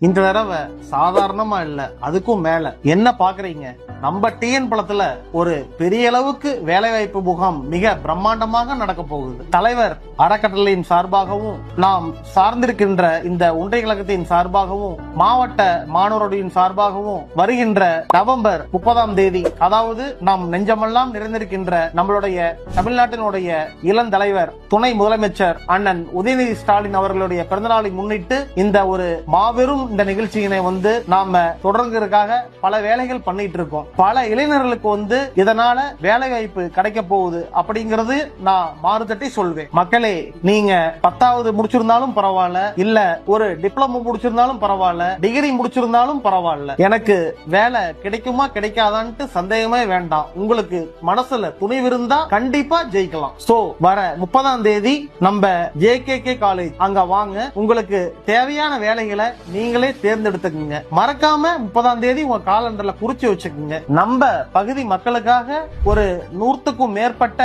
இந்த தடவை சாதாரணமா இல்ல, அதுக்கும் மேல என்ன பாக்குறீங்க? நம்ம டிஎன் பலத்துல ஒரு பெரிய அளவுக்கு வேலைவாய்ப்பு முகாம் மிக பிரம்மாண்டமாக நடக்க போகுது. தலைவர் அறக்கட்டளையின் சார்பாகவும் நாம் சார்ந்திருக்கின்ற இந்த ஒன்றிய கழகத்தின் சார்பாகவும் மாவட்ட மாணவர்களின் சார்பாகவும் வருகின்ற நவம்பர் 30ஆம் தேதி, அதாவது நாம் நெஞ்சமெல்லாம் நிறைந்திருக்கின்ற நம்மளுடைய தமிழ்நாட்டினுடைய இளந்தலைவர் துணை முதலமைச்சர் அண்ணன் உதயநிதி ஸ்டாலின் அவர்களுடைய பிறந்தநாளை முன்னிட்டு இந்த ஒரு மாபெரும் இந்த நிகழ்ச்சியினை நாம தொடர்கிறதுக்காக பல வேலைகள் பண்ணிட்டு இருக்கோம். பல இளைஞர்களுக்கு இதனால வேலை வாய்ப்பு கிடைக்க போகுது அப்படிங்கறது நான் மாறுதட்டி சொல்வேன். மக்களே, நீங்க 10வது முடிச்சிருந்தாலும் பரவாயில்ல, இல்ல ஒரு டிப்ளமோ முடிச்சிருந்தாலும் பரவாயில்ல, டிகிரி முடிச்சிருந்தாலும் பரவாயில்ல, எனக்கு வேலை கிடைக்குமா கிடைக்காதான்ட்டு சந்தேகமே வேண்டாம். உங்களுக்கு மனசுல துணிவு இருந்தா கண்டிப்பா ஜெயிக்கலாம். சோ வர 30ஆம் தேதி நம்ம JKK காலேஜ் அங்க வாங்க. உங்களுக்கு தேவையான வேலைகளை நீங்களே தேர்ந்தெடுத்துக்குங்க. மறக்காம 30ஆம் தேதி உங்க காலண்டர்ல குறிச்சு வச்சுக்கோங்க. நம்ம பகுதி மக்களுக்காக ஒரு 100க்கும் மேற்பட்ட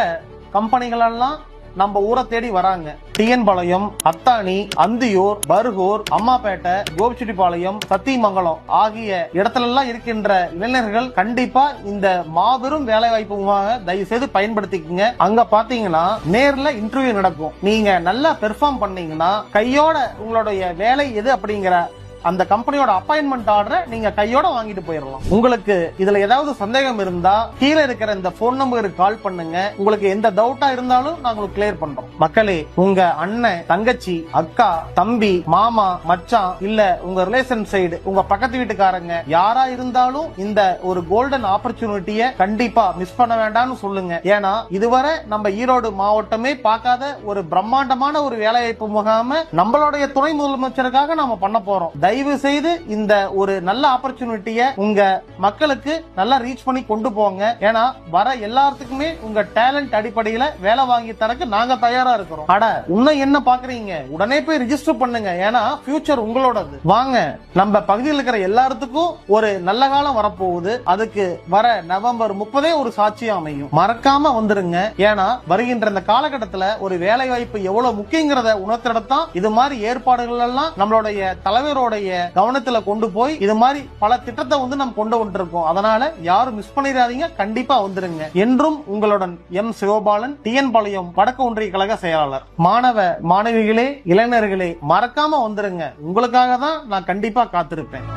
கம்பெனிகள் எல்லாம் நம்ம ஊரை தேடி வராங்க. டிஎன் பாளையம், அத்தானி, அந்தியூர், பர்கூர், அம்மாப்பேட்டை, கோபிச்செட்டிப்பாளையம், சத்தியமங்கலம் ஆகிய இடத்துல எல்லாம் இருக்கின்ற இளைஞர்கள் கண்டிப்பா இந்த மாபெரும் வேலை வாய்ப்பு தயவு செய்து பயன்படுத்திக்கங்க. அங்க பாத்தீங்கன்னா நேர்ல இன்டர்வியூ நடக்கும். நீங்க நல்லா பெர்ஃபார்ம் பண்ணீங்கன்னா கையோட உங்களுடைய வேலை எது அப்படிங்கிற அந்த கம்பெனியோட அப்பாயின்மெண்ட் ஆர்டரை நீங்க கையோட வாங்கிட்டு போயிடலாம். உங்களுக்கு இதுல ஏதாவது சந்தேகம் இருந்தா கீழே இருக்கிற இந்த போன் நம்பருக்கு கால் பண்ணுங்க. உங்களுக்கு எந்த டவுட்டா இருந்தாலும் நாங்க உங்களுக்கு கிளியர் பண்றோம். மக்களே, உங்க அண்ணன், தங்கச்சி, அக்கா, தம்பி, மாமா, மச்சான், இல்ல உங்க ரிலேஷன் சைடு, உங்க பக்கத்து வீட்டுக்காரங்க யாரா இருந்தாலும் இந்த ஒரு கோல்டன் ஆப்பர்ச்சுனிட்டியை கண்டிப்பா மிஸ் பண்ண வேண்டாம்னு சொல்லுங்க. ஏன்னா இதுவரை நம்ம ஈரோடு மாவட்டமே பார்க்காத ஒரு பிரம்மாண்டமான ஒரு வேலைவாய்ப்பு முகாம நம்மளுடைய துணை முதலமைச்சருக்காக நாம பண்ண போறோம். தயவு செய்து இந்த ஒரு நல்ல ஆப்பர்ச்சுனிட்டியை உங்க மக்களுக்கு நல்லா ரீச் பண்ணி கொண்டு போங்க. ஏன்னா வர எல்லாத்துக்குமே உங்க டேலண்ட் அடிப்படையில வேலை வாங்கி தரக்கு நாங்க தயாரா இருக்கிறோம். அட இன்னும் என்ன பாக்குறீங்க? உடனே போய் ரிஜிஸ்டர் பண்ணுங்க. ஏன்னா ஃபியூச்சர் உங்களோடது. வாங்க, நம்ம பகுதியில் இருக்கிற எல்லாத்துக்கும் ஒரு நல்ல காலம் வரப்போகுது. அதுக்கு வர நவம்பர் 30 ஒரு சாட்சியா அமையும். மறக்காம வந்துருங்க. ஏன்னா வருகின்ற இந்த காலகட்டத்தில் ஒரு வேலை வாய்ப்பு எவ்வளவு முக்கியங்கிறத உணர்த்திடத்தான் இது மாதிரி ஏற்பாடுகள் எல்லாம் நம்மளுடைய தலைவரோட கவனத்துல கொண்டு போய் இது மாதிரி பல திட்டத்தை நம்ம கொண்டு வந்துருக்கோம். அதனால யாரும் மிஸ் பண்ணிடாதீங்க. கண்டிப்பா வந்துருங்க. என்றும் உங்களுடன் எம் சிவபாலன், டிஎன் பாளையம் வடக்கு ஒன்றிய கழக செயலாளர். மாணவ மாணவிகளே, இளைஞர்களே, மறக்காம வந்துருங்க. உங்களுக்காக தான் நான் கண்டிப்பா காத்திருப்பேன்.